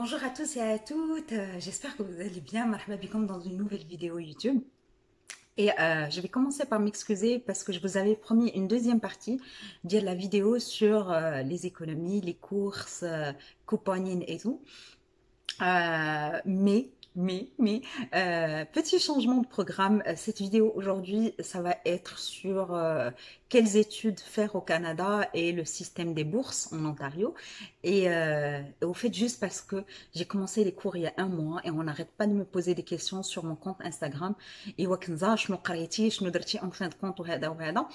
Bonjour à tous et à toutes, j'espère que vous allez bien. Marhaba bikoum dans une nouvelle vidéo YouTube. Et je vais commencer par m'excuser parce que je vous avais promis une deuxième partie de la vidéo sur les économies, les courses, couponing et tout. Petit changement de programme. Cette vidéo aujourd'hui, ça va être sur quelles études faire au Canada et le système des bourses en Ontario. Et au fait, juste parce que j'ai commencé les cours il y a un mois et on n'arrête pas de me poser des questions sur mon compte Instagram. Et وكنزا شنو قريتي شنو درتي en fin de compte وهذا وهذا.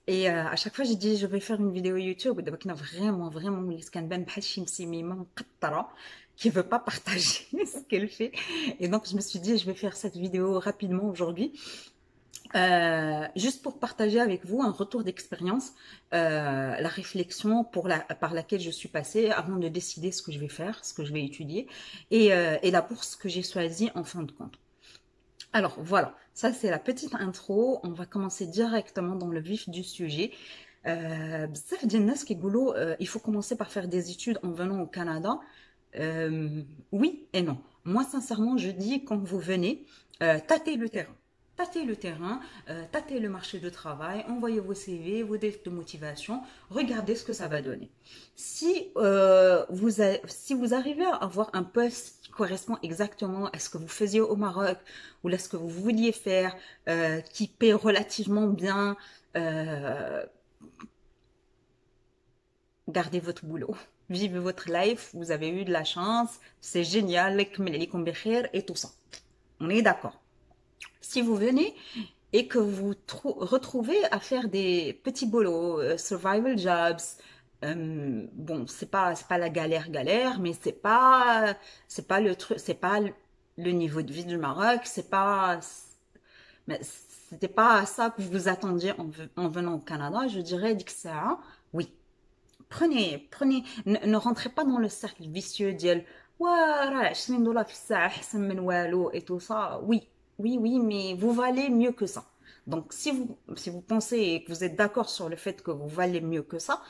Et à chaque fois, j'ai dit, je vais faire une vidéo YouTube. ودابا كنا vraiment, وليت كنبان بحال شي مسيميمه مقطره qui veut pas partager ce qu'elle fait. Et donc, je me suis dit, je vais faire cette vidéo rapidement aujourd'hui. Juste pour partager avec vous un retour d'expérience, la réflexion par laquelle je suis passée avant de décider ce que je vais faire, ce que je vais étudier, et la bourse que j'ai choisie en fin de compte. Alors voilà, ça c'est la petite intro. On va commencer directement dans le vif du sujet. بزاف ديال الناس كيقولوا il faut commencer par faire des études en venant au Canada. Oui et non. Moi sincèrement je dis quand vous venez, tâtez le terrain. Tâtez le terrain, tâtez le marché de travail, envoyez vos CV, vos lettres de motivation, regardez ce que ça va donner. Si vous arrivez à avoir un poste qui correspond exactement à ce que vous faisiez au Maroc ou à ce que vous vouliez faire, qui paie relativement bien, gardez votre boulot. Vivez votre life, vous avez eu de la chance, c'est génial, et tout ça. On est d'accord. Si vous venez et que vous retrouvez à faire des petits boulots, survival jobs, bon, c'est pas la galère, mais c'est pas le truc, c'est pas le niveau de vie du Maroc, mais c'était pas ça que vous attendiez en venant au Canada. Je dirais que ça, oui. Prenez, ne rentrez pas dans le cercle vicieux ديال راه 20 دولار في الساعة أحسن من والو et tout ça. Oui, mais vous valez mieux que ça. Donc, si vous pensez et que vous êtes d'accord sur le fait que vous valez mieux que ça,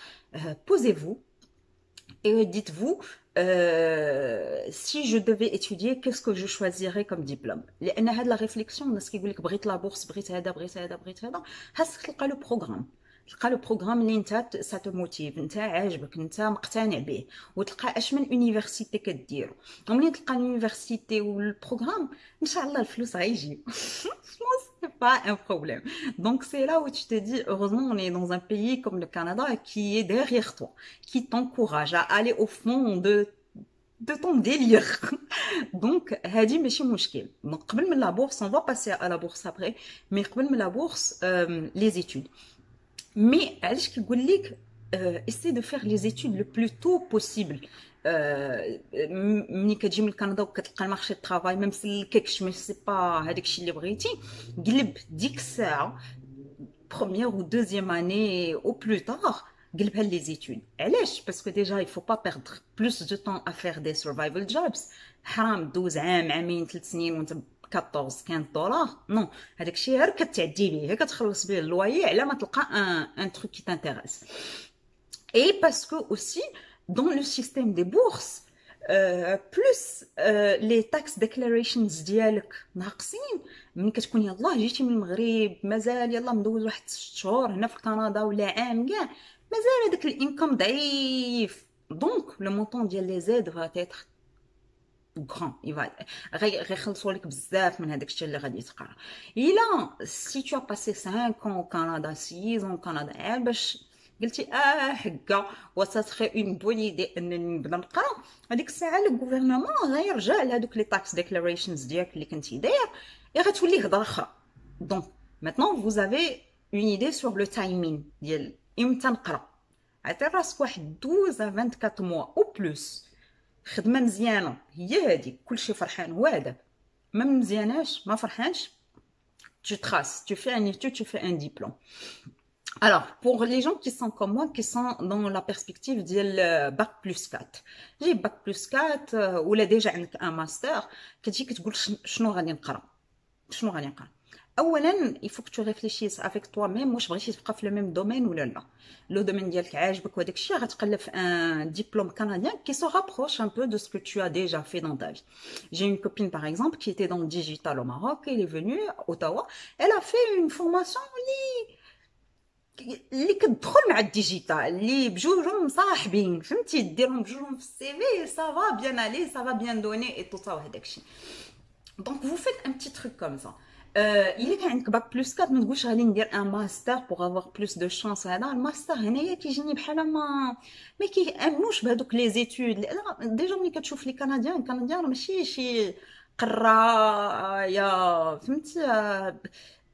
posez-vous et dites-vous, si je devais étudier, qu'est-ce que je choisirais comme diplôme? لأن هاد la réflexion, الناس كيقول لك بغيت لا بورس بغيت هذا خاصك تلقى لو بروغرام. تلقى لو بروغرام اللي انت سا موتيف، انت عاجبك، انت مقتنع به، وتلقى اش من يونيفرسيتي كديرو. وملي تلقى اليونيفرسيتي والبروغرام ان شاء الله الفلوس غيجيو. C'est pas un problème. Donc c'est là où tu te dis, heureusement on est dans un pays comme le Canada qui est derrière toi, qui t'encourage à aller au fond de ton délire. Donc هادي ماشي مشكل. Donc قبل من la bourse, on va passer à la bourse après, mais قبل من la bourse, les études. Mais علاش كيقول لك essaie de faire les études le plus tôt possible. ملي كتجي من كندا وكتلقى المارشي الطرافاي ما مسلككش، ما سي با هذاك الشيء اللي بغيتي، قلب ديك الساعه première ou deuxième année au plus tard قلبها les études. علاش؟ parce que déjà il faut pas perdre plus de temps à faire des survival jobs. حرام دوز عام عامين 3 سنين وانت 14 15 دولار. نو، هذاك الشيء غير كتعدي به، كتخلص به اللوايي على ما تلقى un truc qui t'intéresse. Et parce que aussi, dans le système des bourses, plus les tax declarations ديالك ناقصين، ملي كتكون يلاه جيتي من المغرب مازال يلاه مدوز واحد 6 شهور هنا في كندا ولا عام كاع، مازال هذاك الانكم ضعيف. دونك لو مونطون ديال لي زيد va être grand. غيخلصوا لك بزاف من هذاك الشيء اللي غادي تقرا. الا si tu as passé 5 ans au Canada 6 ans au Canada باش قلتي حكا وسا تخي اون بون ايدي انني نبدا نقرا، هذيك الساعه الغوفرنمون غيرجع لهذوك لي تاكس ديكلاريشنز ديالك اللي كنتي داير، غتولي هضره اخرى. دونك maintenant vous avez une idée sur le timing ديال امتى نقرا. عطي راسك واحد 12 à 24 mois او بلوس خدمه مزيانه، هي هذيك كلشي فرحان هو هذاك. ما مزياناش ما فرحانش، tu traces, tu fais un étude, tu fais un diplôme. Alors, pour les gens qui sont comme moi, qui sont dans la perspective du bac plus 4, j'ai bac plus 4 ou là déjà un master, كتجي كتقول شنو غادي نقرا. اولا il faut que tu réfléchisses avec toi-même واش بغيتي تبقى في le même domaine ولا لا. لو دومين ديالك عاجبك وداك الشيء غتقلب في un diplôme canadien qui se rapproche un peu de ce que tu as déjà fait dans ta vie. J'ai une copine par exemple qui était dans le digital au Maroc, elle est venue à Ottawa, elle a fait une formation اللي كتدخل مع الديجيتال اللي بجوجهم مصاحبين فهمتي ديرهم بجوجهم في السي في سافا بيان الي سافا بيان دوني اي تو سا وهداك الشيء. دونك vous faites un petit truc comme ça. الا كان عندك باك بلس 4 ما تقولش غادي ندير ان ماستر بوغ افوار بلوس دو شانس. هذا الماستر هنايا كيجيني بحال ما كيامنوش بهذوك لي زيتود. ديجا ملي كتشوف لي كنديان راه ماشي شي قرايه فهمتي.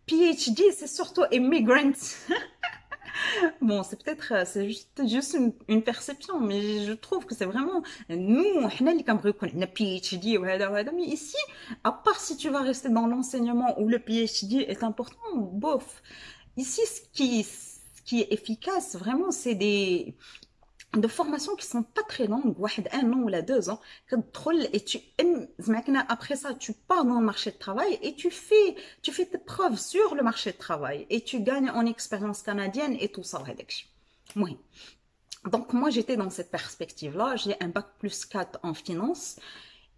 بي اتش دي سي سورتو immigrant. Bon, c'est peut-être, c'est juste une perception, mais je trouve que c'est vraiment, nous, on a les Camerounais, on a PhD, mais ici, à part si tu vas rester dans l'enseignement où le PhD est important, bof. Ici, ce qui est efficace, vraiment, c'est de formations qui sont pas très longues, un an ou 2 ans, et après ça, tu pars dans le marché de travail et tu fais tes preuves sur le marché de travail et tu gagnes en expérience canadienne et tout ça. Oui. Donc, moi, j'étais dans cette perspective-là. J'ai un bac plus 4 en finance.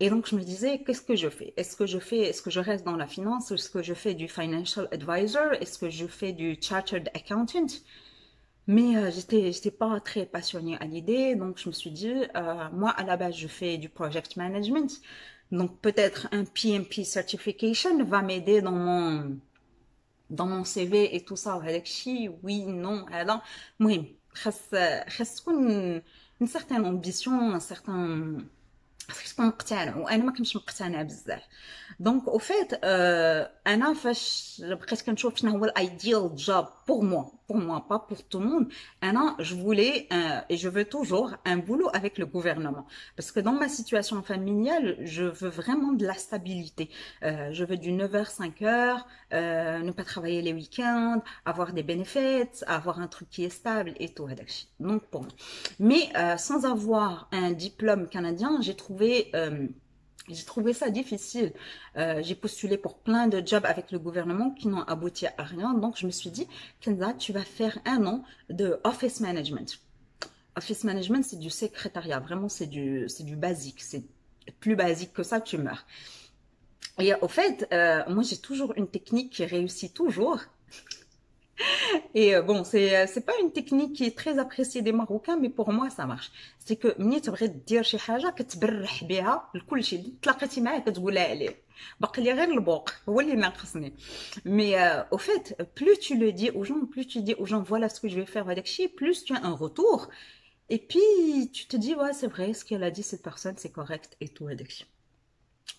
Et donc, je me disais, qu'est-ce que je fais? Est-ce que je reste dans la finance? Est-ce que je fais du financial advisor? Est-ce que je fais du chartered accountant? Mais j'étais pas très passionnée à l'idée, donc je me suis dit, moi à la base je fais du project management, donc peut-être un PMP certification va m'aider dans mon CV et tout ça. وهداك الشيء oui non هذا مهم. خاص تكون une certaine ambition, un certain خاصك تكون مقتنع وانا ما كنتش مقتنعه بزاف. دونك او فيت انا فاش بقيت كنشوف شنو هو الايديال جوب pour moi pas pour tout le monde. انا je voulais et je veux toujours un boulot avec le gouvernement parce que dans ma situation familiale je veux vraiment de la stabilité. Je veux du 9h 5h, ne pas travailler les week-ends, avoir des bénéfices, avoir un truc qui est stable et tout هذاك الشيء. Donc pour moi, mais sans avoir un diplôme canadien, j'ai trouvé ça difficile. J'ai postulé pour plein de jobs avec le gouvernement qui n'ont abouti à rien. Donc, je me suis dit, Kenza, tu vas faire 1 an de office management. Office management, c'est du secrétariat. Vraiment, c'est du basique. C'est plus basique que ça, tu meurs. Et au fait, moi, j'ai toujours une technique qui réussit toujours. Et bon, c'est pas une technique qui est très appréciée des Marocains, mais pour moi ça marche. C'est que ملي تبغي دير شي حاجه كتبرح بها لكل شيء تلاقيتي معاه كتقولها عليه باقي لي غير البوق هو اللي ناقصني. Mais au fait, plus tu le dis aux gens, plus tu dis aux gens voilà ce que je vais faire avec chi, plus tu as un retour et puis tu te dis ouais c'est vrai ce qu'elle a dit cette personne c'est correct et tout avec chi.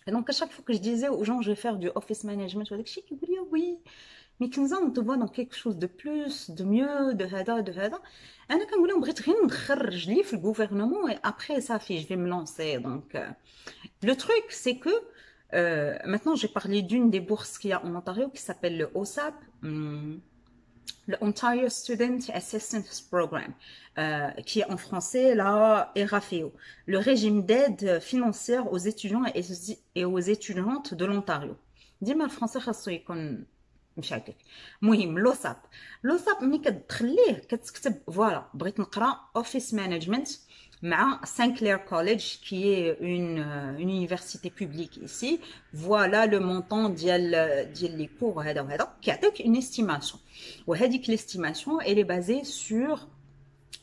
Et donc à chaque fois que je disais aux gens je vais faire du office management avec chi, ils disaient oui. Mais Kenza, on te voit dans quelque chose de plus, de mieux, de hada. أنا كنقول لهم بغيت غير ندخل رجلي في الgouvernement et après ça fait je vais me lancer. Donc le truc c'est que maintenant j'ai parlé d'une des bourses qu'il y a en Ontario qui s'appelle le OSAP, le Ontario Student Assistance Program, qui est en français là RAFEO, le régime d'aide financière aux étudiants et aux étudiantes de l'Ontario. ديما الفرنسي خاصو يكون مشاكل. المهم لوساب ملي كتدخل ليه كتكتب فوالا بغيت نقرا اوفيس مانجمنت مع سانكلير كوليدج كي est une université publique ici. Voilà le montant ديال لي كور هذا وهذا كيعطيك une estimation وهذيك l'estimation elle est basée sur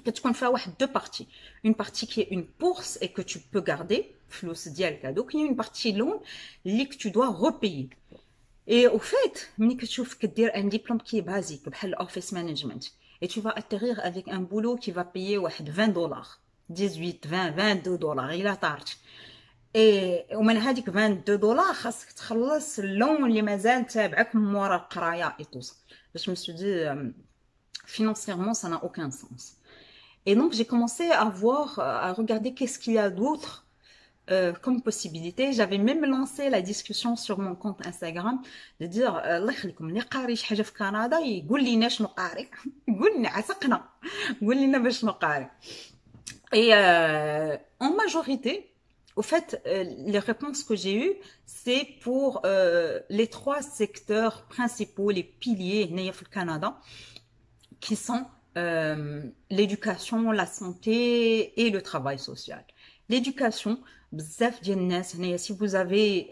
كتكون فيها واحد دو بارتي. Une partie qui est une bourse et que tu peux garder فلوس ديالك هذوك. Il y a une partie loan اللي que tu dois repayer. Et au fait, ملي كتشوف كدير un diplôme qui est basique بحال office management et tu vas atterrir avec un boulot qui va payer واحد $20 18 20 $22 إلا طارت. et ومن هذيك $22 خاصك تخلص اللون اللي مازال تابعك من مورا القرايه et tout ça. Je me suis dit financièrement ça n'a aucun sens. Et donc j'ai commencé à regarder qu'est-ce qu'il y a d'autre comme possibilité. J'avais même lancé la discussion sur mon compte Instagram de dire الله يخليكم اللي قاري شي حاجه في كندا يقول لينا شنو قاري يقول لنا عسقنا قول لنا باش شنو قاري. Et en majorité Au fait, les réponses que j'ai eues, c'est pour les trois secteurs principaux, les piliers هنايا في Canada, qui sont l'éducation, la santé et le travail social. L'éducation, بزاف ديال الناس هنايا si vous avez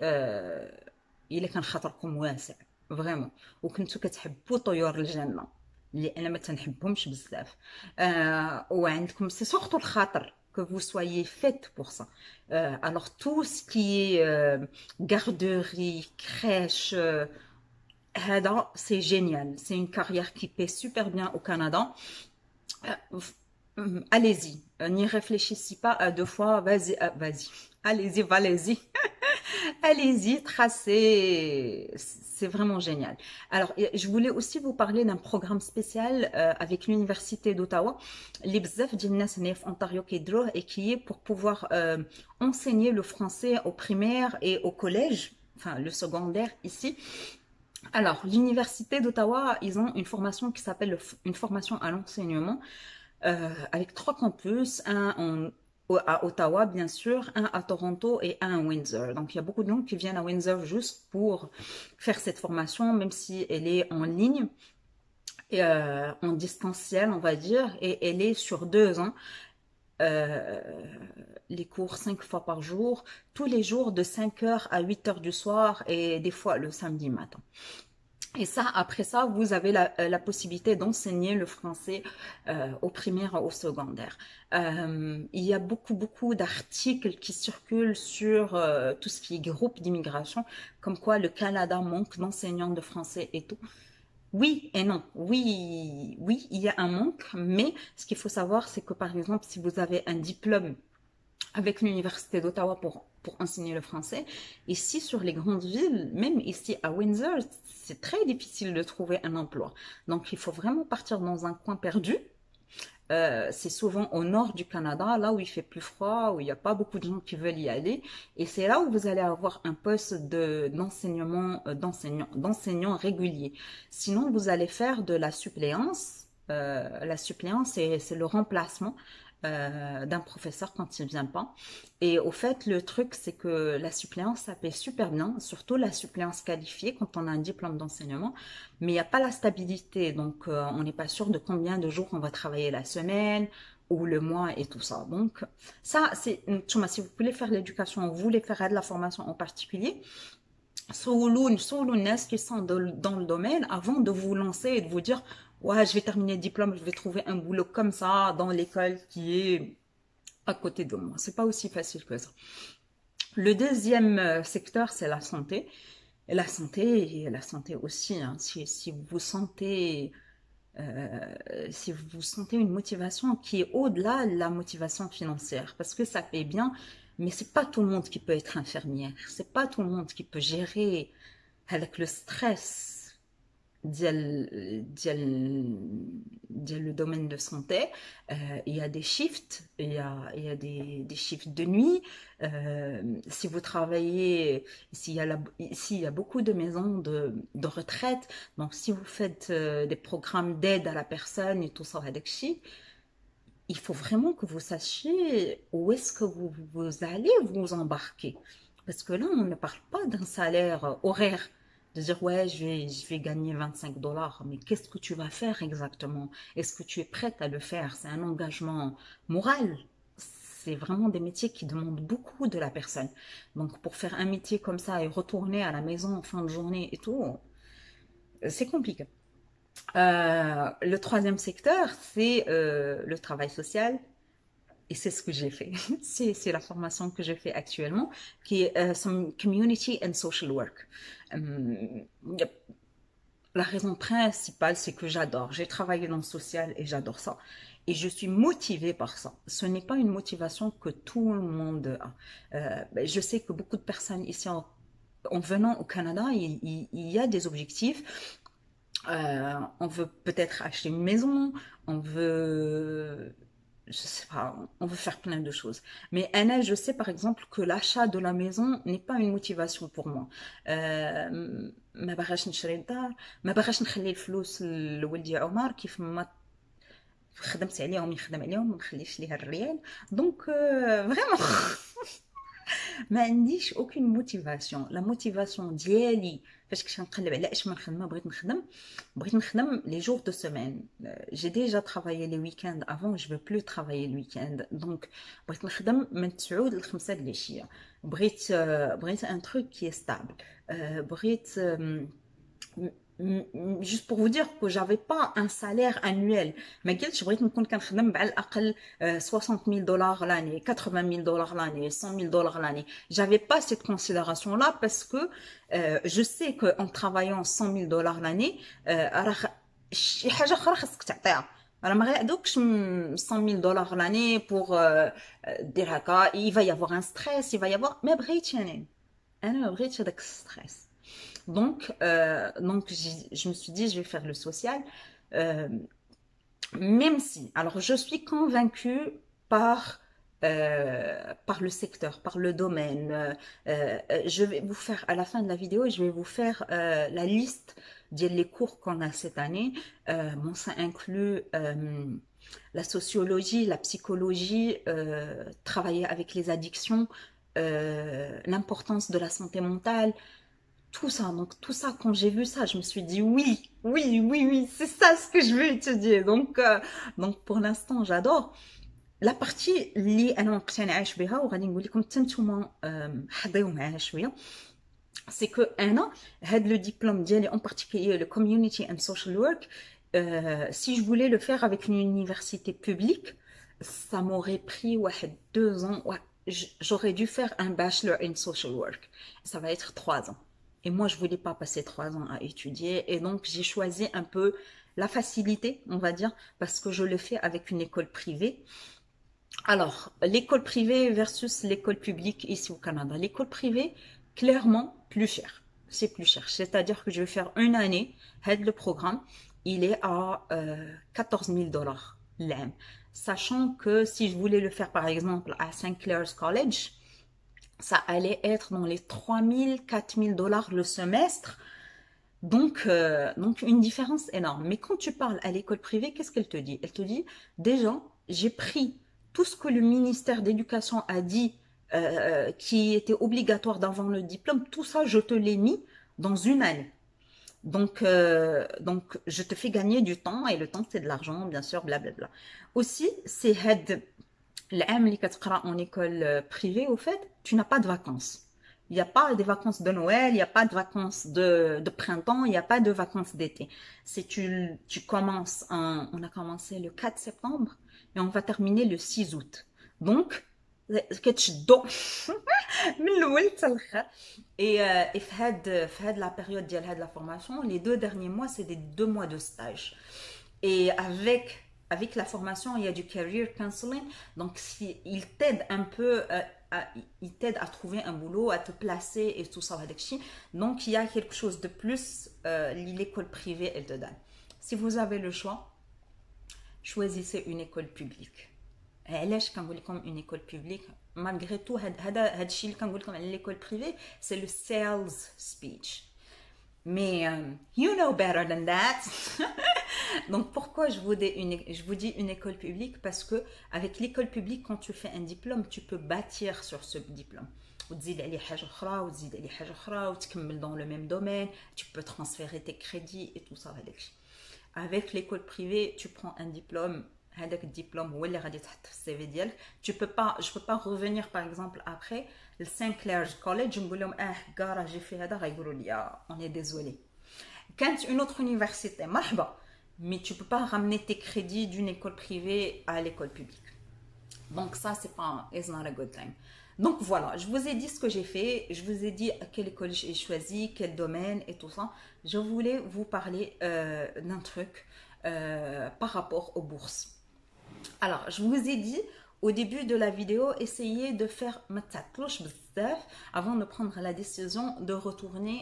إلا كان خاطركم واسع فريمون وكنتو كتحبوا طيور الجنة اللي انا ما تنحبهمش بزاف وعندكم سي سورتو الخاطر que vous soyez faite pour ça. Alors tout ce qui est garderie, crèche, c'est génial. C'est une carrière qui paie super bien au Canada. Allez-y, n'y réfléchissez pas à deux fois. Vas-y, vas-y. Allez-y, allez-y. Allez-y, tracez. C'est vraiment génial. Alors, je voulais aussi vous parler d'un programme spécial avec l'Université d'Ottawa, les bzaf ديال الناس هنا في Ontario كيديروه et qui est pour pouvoir enseigner le français au primaire et au collège, enfin le secondaire ici. Alors, l'Université d'Ottawa, ils ont une formation qui s'appelle une formation à l'enseignement avec 3 campus, à Ottawa, bien sûr, un à Toronto et un à Windsor. Donc, il y a beaucoup de gens qui viennent à Windsor juste pour faire cette formation, même si elle est en ligne, et, en distanciel, on va dire, et elle est sur 2 ans. Les cours 5 fois par jour, tous les jours de 5h à 8h du soir et des fois le samedi matin. Et ça, après ça, vous avez la possibilité d'enseigner le français au primaire et au secondaire. Il y a beaucoup d'articles qui circulent sur tout ce qui est groupe d'immigration, comme quoi le Canada manque d'enseignants de français et tout. Oui et non. Oui, il y a un manque, mais ce qu'il faut savoir, c'est que par exemple, si vous avez un diplôme avec l'Université d'Ottawa pour enseigner le français, ici sur les grandes villes, même ici à Windsor, c'est très difficile de trouver un emploi. Donc il faut vraiment partir dans un coin perdu. C'est souvent au nord du Canada, là où il fait plus froid, où il n'y a pas beaucoup de gens qui veulent y aller. Et c'est là où vous allez avoir un poste d'enseignant régulier. Sinon, vous allez faire de la suppléance. La suppléance, c'est le remplacement d'un professeur quand il vient pas. Et au fait, le truc, c'est que la suppléance, ça paie super bien, surtout la suppléance qualifiée quand on a un diplôme d'enseignement, mais il n'y a pas la stabilité, donc on n'est pas sûr de combien de jours on va travailler la semaine ou le mois et tout ça. Donc ça, c'est, si vous voulez faire l'éducation, vous voulez faire de la formation en particulier, سولوا الناس qui sont dans le domaine avant de vous lancer et de vous dire ouais, je vais terminer le diplôme, je vais trouver un boulot comme ça dans l'école qui est à côté de moi. C'est pas aussi facile que ça. Le deuxième secteur, c'est la santé. Et la santé aussi, hein. Si vous sentez une motivation qui est au-delà de la motivation financière, parce que ça paye bien, mais c'est pas tout le monde qui peut être infirmière, c'est pas tout le monde qui peut gérer avec le stress le domaine de santé. Il y a des shifts, il y a des shifts de nuit. Si vous travaillez, ici il y a beaucoup de maisons de retraite, donc si vous faites des programmes d'aide à la personne et tout ça, il faut vraiment que vous sachiez où est-ce que vous allez vous embarquer. Parce que là, on ne parle pas d'un salaire horaire. De dire, ouais, je vais gagner 25 dollars. Mais qu'est-ce que tu vas faire exactement? Est-ce que tu es prête à le faire? C'est un engagement moral. C'est vraiment des métiers qui demandent beaucoup de la personne. Donc, pour faire un métier comme ça et retourner à la maison en fin de journée et tout, c'est compliqué. Le troisième secteur, c'est le travail social. Et c'est ce que j'ai fait. C'est la formation que je fais actuellement, qui est some Community and Social Work. La raison principale, c'est que j'adore. J'ai travaillé dans le social et j'adore ça. Et je suis motivée par ça. Ce n'est pas une motivation que tout le monde a. Je sais que beaucoup de personnes ici, en venant au Canada, il y a des objectifs. On veut peut-être acheter une maison, on veut... je sais pas, on veut faire plein de choses. Mais Anna, je sais par exemple que l'achat de la maison n'est pas une motivation pour moi. ما بغاش نشري الدار، ما بغاش نخلي الفلوس لولدي عمر كيف ما خدمت عليهم يخدم عليهم، ما نخليش ليها الريال. دونك فريمون ما عنديش aucune motivation. La motivation ديالي فاش كنت نقلب على اش ما نخدم بغيت نخدم les jours de semaine. J'ai déjà travaillé les week-ends avant, je veux plus travailler le week-end. Donc بغيت نخدم من 9 ل 5 د العشيه. بغيت un truc qui est stable. بغيت juste pour vous dire que j'avais pas un salaire annuel. ما قلتش بغيت نكون كنخدم على الاقل 60 000 دولار l'année, 80 000 dollars l'année, 100 000 dollars l'année. J'avais pas cette considération là parce que je sais que en travaillant 100 000 dollars l'année راه شي حاجه اخرى خاصك تعطيها. راه ما غيعطوكش 100 000 dollars l'année pour dire هكا. Il va y avoir un stress, il va y avoir ما بغيتش انا ما بغيتش هذاك الستريس. Donc je me suis dit, je vais faire le social. Même si, alors je suis convaincue par le secteur, par le domaine. Je vais vous faire, à la fin de la vidéo, je vais vous faire la liste des cours qu'on a cette année. Bon, ça inclut la sociologie, la psychologie, travailler avec les addictions, l'importance de la santé mentale. Tout ça, donc tout ça, quand j'ai vu ça, je me suis dit oui, c'est ça ce que je veux étudier. Donc pour l'instant, j'adore. La partie اللي انا مقتنعاش بها وغادي نقول لكم حتى نتوما حضيو معاها شويه, c'est que انا هاد le diplôme ديالي en particulier le community and social work, si je voulais le faire avec une université publique, ça m'aurait pris 2 ans. J'aurais dû faire un bachelor in social work. Ça va être 3 ans. Et moi, je voulais pas passer 3 ans à étudier. Et donc, j'ai choisi un peu la facilité, on va dire, parce que je le fais avec une école privée. Alors, l'école privée versus l'école publique ici au Canada. L'école privée, clairement, plus cher. C'est plus cher. C'est-à-dire que je vais faire une année. Le programme, il est à 14 000 dollars l'année. Sachant que si je voulais le faire, par exemple, à St. Clair's College, ça allait être dans les 3 000, 4 000 dollars le semestre. Donc une différence énorme. Mais quand tu parles à l'école privée, qu'est-ce qu'elle te dit? Elle te dit, déjà, j'ai pris tout ce que le ministère d'éducation a dit qui était obligatoire d'avoir le diplôme. Tout ça, je te l'ai mis dans une année. Donc je te fais gagner du temps. Et le temps, c'est de l'argent, bien sûr, blablabla. Aussi, c'est l'âme اللي كتقرا en école privée, au fait, tu n'as pas de vacances. Il n'y a pas des vacances de Noël, il n'y a pas de vacances de printemps, il n'y a pas de vacances d'été. Si tu commences, on a commencé le 4 septembre et on va terminer le 6 août. Donc, كتشدو من الاول حتى الاخر. Et في هاد la période ديال هاد la formation, les 2 derniers mois, c'est des 2 mois de stage. Et avec la formation, il y a du career counseling. Donc, il t'aide un peu, il t'aide à trouver un boulot, à te placer et tout ça. Donc, il y a quelque chose de plus, l'école privée, elle te donne. Si vous avez le choix, choisissez une école publique. علاش كنقول لكم une école publique? Malgré tout, هذا الشيء اللي كنقول لكم على l'école privée, c'est le sales speech. Mais you know better than that. Donc pourquoi je vous dis une école publique? Parce que avec l'école publique, quand tu fais un diplôme, tu peux bâtir sur ce diplôme. وتزيد عليه حاجه اخرى وتزيد عليه حاجه اخرى وتكمل dans le même domaine. Tu peux transférer tes crédits et tout ça. Avec l'école privée, tu prends un diplôme. هذاك الدبلوم هو اللي غادي تحط في السي في ديالك. je peux pas revenir par exemple après le St. Clair's College نقول لهم حكا راه جي في هذا غايقولوا لي on est désolé. كانت une autre université مرحبا, mais tu peux pas ramener tes crédits d'une école privée à l'école publique. Donc ça it's not a good thing. Donc voilà, je vous ai dit ce que j'ai fait, je vous ai dit quelle école j'ai choisi, quel domaine et tout ça. Je voulais vous parler d'un truc par rapport aux bourses. Alors, je vous ai dit au début de la vidéo, essayez de faire avant de prendre la décision de retourner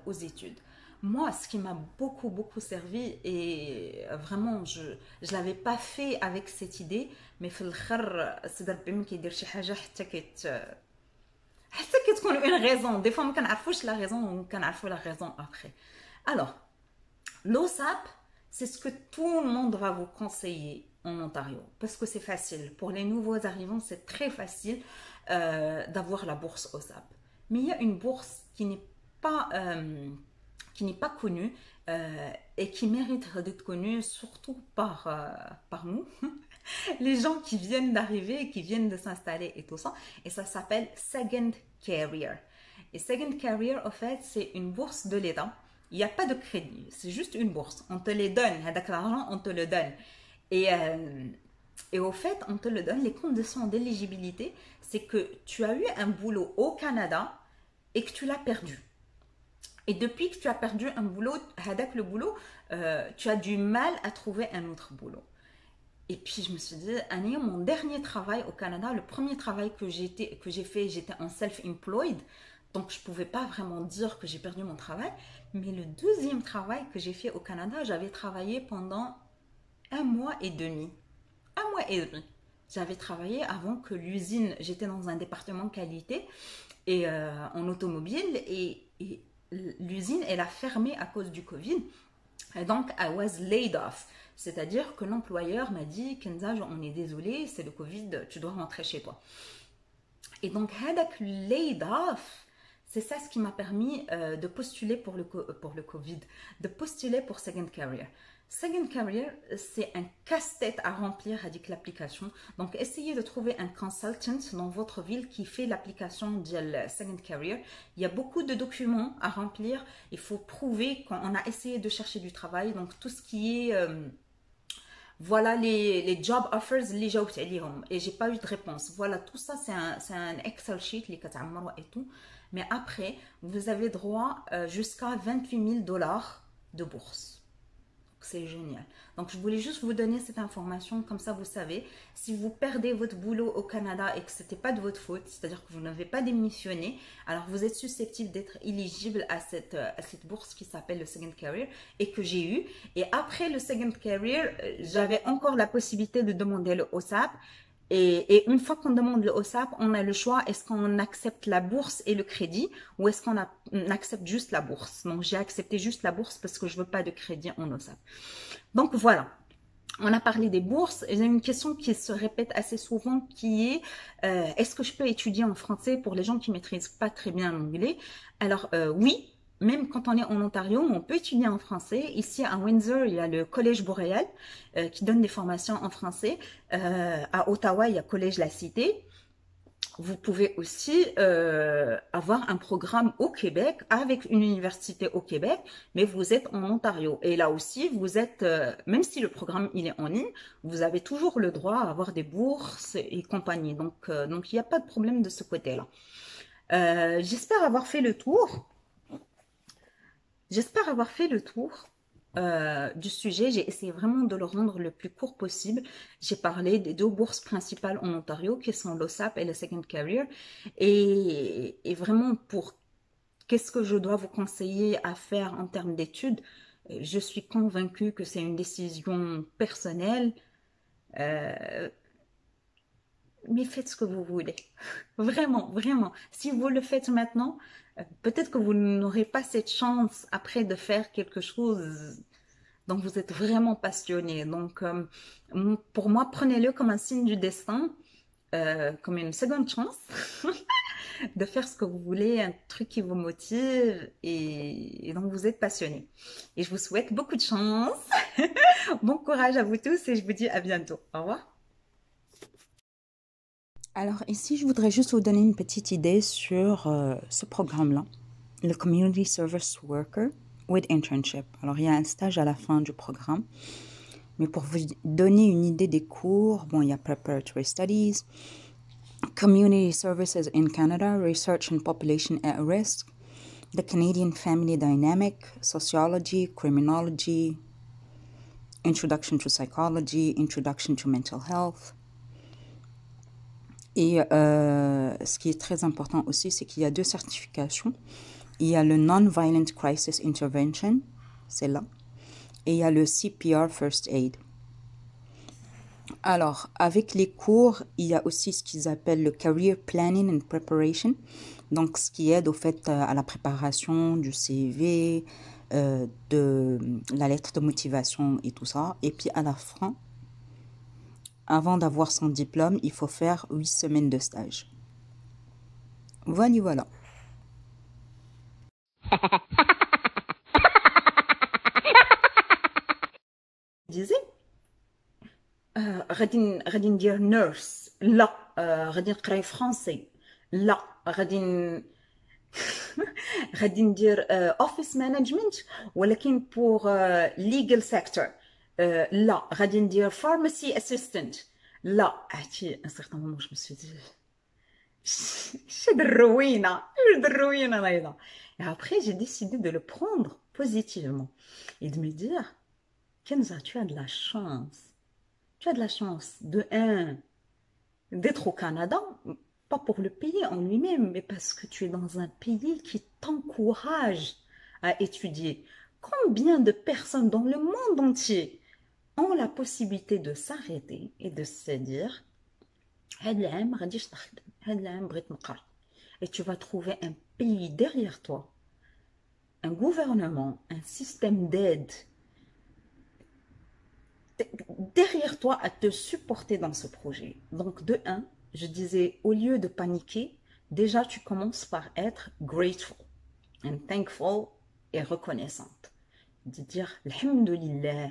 aux études. Moi, ce qui m'a beaucoup servi, et vraiment, je ne l'avais pas fait avec cette idée, mais في الآخر سيدي ربي ما كيدير شي حاجة حتى كتكون une raison. Des fois, ما كنعرفوش la raison, ou كنعرفو la raison après. Alors, l'OSAP, c'est ce que tout le monde va vous conseiller. en Ontario parce que c'est facile. Pour les nouveaux arrivants, c'est très facile d'avoir la bourse OSAP. Mais il y a une bourse qui n'est pas connue et qui mérite d'être connue surtout par nous, les gens qui viennent d'arriver, qui viennent de s'installer et tout ça. Et ça s'appelle Second Career. Et Second Career, en fait, c'est une bourse de l'État. Il n'y a pas de crédit, c'est juste une bourse. On te les donne, avec l'argent, on te le donne. Et, euh, et au fait, on te le donne. Les conditions d'éligibilité, c'est que tu as eu un boulot au Canada et que tu l'as perdu. Et depuis que tu as perdu un boulot, avec le boulot, tu as du mal à trouver un autre boulot. Et puis je me suis dit, Annie, mon dernier travail au Canada, le premier travail que j'ai fait, j'étais en self-employed. Donc je ne pouvais pas vraiment dire que j'ai perdu mon travail. Mais le deuxième travail que j'ai fait au Canada, j'avais travaillé pendant 1 mois et demi. 1 mois et demi. J'avais travaillé avant que l'usine, j'étais dans un département qualité et en automobile et l'usine, elle a fermé à cause du Covid. Et donc, I was laid off. C'est-à-dire que l'employeur m'a dit, Kenza, on est désolé, c'est le Covid, tu dois rentrer chez toi. Et donc, hadak laid off, c'est ça ce qui m'a permis de postuler pour le Covid, de postuler pour Second Career. Second Career, c'est un casse-tête à remplir avec l'application. Donc, essayez de trouver un consultant dans votre ville qui fait l'application de Second Career. Il y a beaucoup de documents à remplir. Il faut prouver qu'on a essayé de chercher du travail. Donc, tout ce qui est... voilà les job offers اللي جاوبت عليهم et j'ai pas eu de réponse. Voilà, tout ça c'est un Excel sheet اللي كتعمروا et tout. Mais après, vous avez droit jusqu'à 28 000 dollars de bourse. C'est génial. Donc, je voulais juste vous donner cette information, comme ça vous savez. Si vous perdez votre boulot au Canada et que ce n'était pas de votre faute, c'est-à-dire que vous n'avez pas démissionné, alors vous êtes susceptible d'être éligible à cette bourse qui s'appelle le Second Career et que j'ai eu. Et après le Second Career, j'avais encore la possibilité de demander le OSAP. Et une fois qu'on demande le OSAP, on a le choix, est-ce qu'on accepte la bourse et le crédit ou est-ce qu'on accepte juste la bourse. Donc, j'ai accepté juste la bourse parce que je veux pas de crédit en OSAP. Donc, voilà. On a parlé des bourses. Il y a une question qui se répète assez souvent qui est est-ce que je peux étudier en français pour les gens qui maîtrisent pas très bien l'anglais? Alors, oui. Même quand on est en Ontario, on peut étudier en français. Ici, à Windsor, il y a le Collège Boréal qui donne des formations en français. À Ottawa, il y a Collège La Cité. Vous pouvez aussi avoir un programme au Québec avec une université au Québec, mais vous êtes en Ontario. Et là aussi, vous êtes, même si le programme il est en ligne, vous avez toujours le droit à avoir des bourses et compagnie. Donc il n'y a pas de problème de ce côté-là. J'espère avoir fait le tour. J'espère avoir fait le tour du sujet. J'ai essayé vraiment de le rendre le plus court possible. J'ai parlé des deux bourses principales en Ontario qui sont l'OSAP et le Second Career. Et vraiment pour qu'est-ce que je dois vous conseiller à faire en termes d'études, je suis convaincue que c'est une décision personnelle. Mais faites ce que vous voulez. Vraiment, vraiment. Si vous le faites maintenant, peut-être que vous n'aurez pas cette chance après de faire quelque chose dont vous êtes vraiment passionné. Donc, pour moi, prenez-le comme un signe du destin, comme une seconde chance de faire ce que vous voulez, un truc qui vous motive et dont vous êtes passionné. Et je vous souhaite beaucoup de chance. Bon courage à vous tous et je vous dis à bientôt. Au revoir. Alors ici, je voudrais juste vous donner une petite idée sur ce programme-là, le Community Service Worker with Internship. Alors il y a un stage à la fin du programme, mais pour vous donner une idée des cours, bon, il y a Preparatory Studies, Community Services in Canada, Research and Population at Risk, the Canadian Family Dynamic, Sociology, Criminology, Introduction to Psychology, Introduction to Mental Health. Et ce qui est très important aussi, c'est qu'il y a 2 certifications. Il y a le Non-Violent Crisis Intervention, c'est là, et il y a le CPR First Aid. Alors, avec les cours, il y a aussi ce qu'ils appellent le Career Planning and Preparation, donc ce qui aide au fait à la préparation du CV, de la lettre de motivation et tout ça. Et puis à la fin, Avant d'avoir son diplôme, il faut faire 8 semaines de stage. Voilà, voilà. Je disais, غادي ندير nurse. لا. غادي نقراي فرونسي. لا. غادي ندير office management ولكن pour legal sector. لا. غادي ندير pharmacy assistant. لا. عرفتي un certain moment je me suis dit je de ruine là. Et après j'ai décidé de le prendre positivement et de me dire Kenza, tu as de la chance. Tu as de la chance de un d'être au Canada, pas pour le pays en lui-même, mais parce que tu es dans un pays qui t'encourage à étudier. Combien de personnes dans le monde entier ont la possibilité de s'arrêter et de se dire et tu vas trouver un pays derrière toi, un gouvernement, un système d'aide derrière toi à te supporter dans ce projet. Donc de un, je disais, au lieu de paniquer, déjà tu commences par être grateful and thankful et reconnaissante. De dire, alhamdulillah,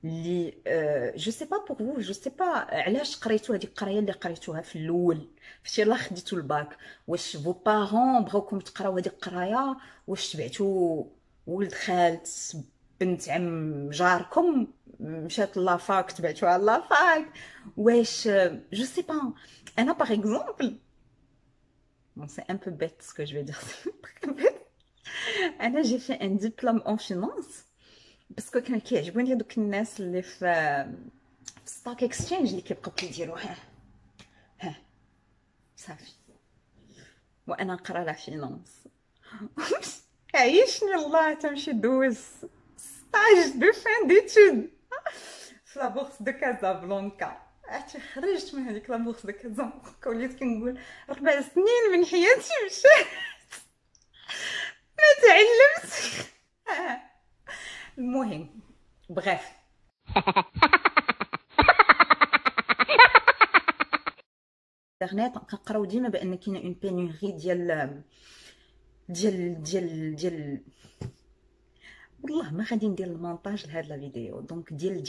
je sais pas pour vous, je sais pas علاش قريتوا هذيك القرايه اللي قريتوها في الاول فاش يلاه خديتوا الباك واش فو بارون بغاوكم تقراو هذيك القرايه واش تبعتوا ولد خالت بنت عم جاركم مشات لافاك تبعتوها لافاك واش je sais pas انا par exemple bon c'est un peu bête ce que je vais dire c'est très bête انا j'ai fait un diplôme en finance باسكو كان كيعجبوني هذوك الناس اللي في ستوك اكسشينج اللي كيبقاو كيديروا ها صافي وانا نقرا لا فينانس عيشني الله تمشي دوز ستاج دو فان ديتود في لا بورس دو كازابلانكا عرفتي خرجت من هذيك لا بورس دو كازابلانكا وليت كنقول 4 سنين من حياتي مشات ما تعلمت المهم bref الانترنت كنقراو ديما بان كاينه اون بينوري ديال والله ما غادي ندير المونتاج لهاد لا فيديو دونك ديال